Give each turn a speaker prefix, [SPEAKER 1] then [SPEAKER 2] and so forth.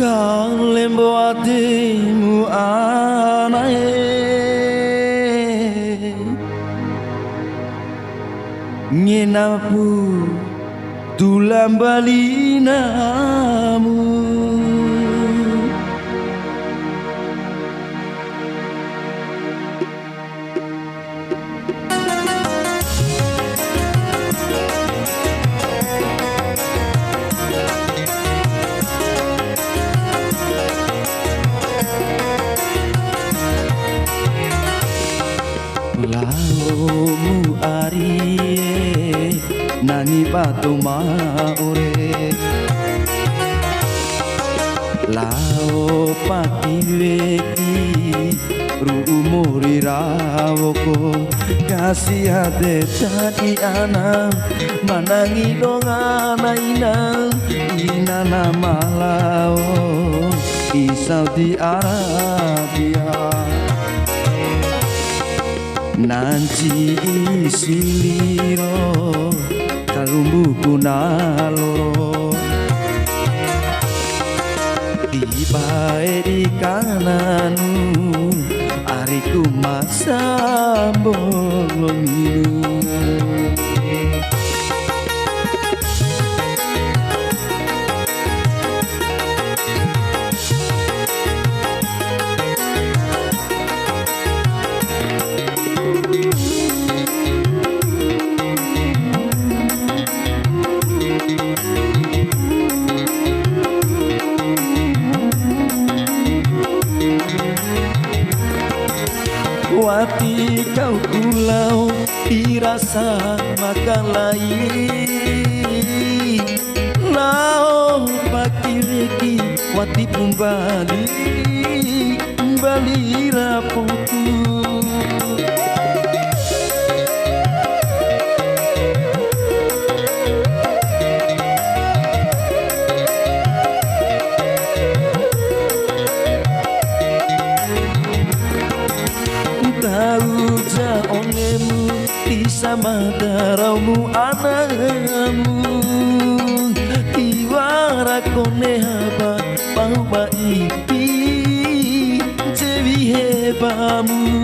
[SPEAKER 1] Kalembo atimu anae ngenapu tulang balinamu Laumu arie nani batu maore Lao pakileki ruumuri rawoko kasih hati tadi anak manangi dongana ina nama lao di Saudi Arabia Nanti isiliro kalumbuku naloro Tibae di kananmu ariku masa bolongiru Wati kau pulau dirasa makan lain Lau pakireki wati pun bali rapotu Tahu jaongemu di sama daraumu anakmu Iwara kone haba bau baipi jewi hebamu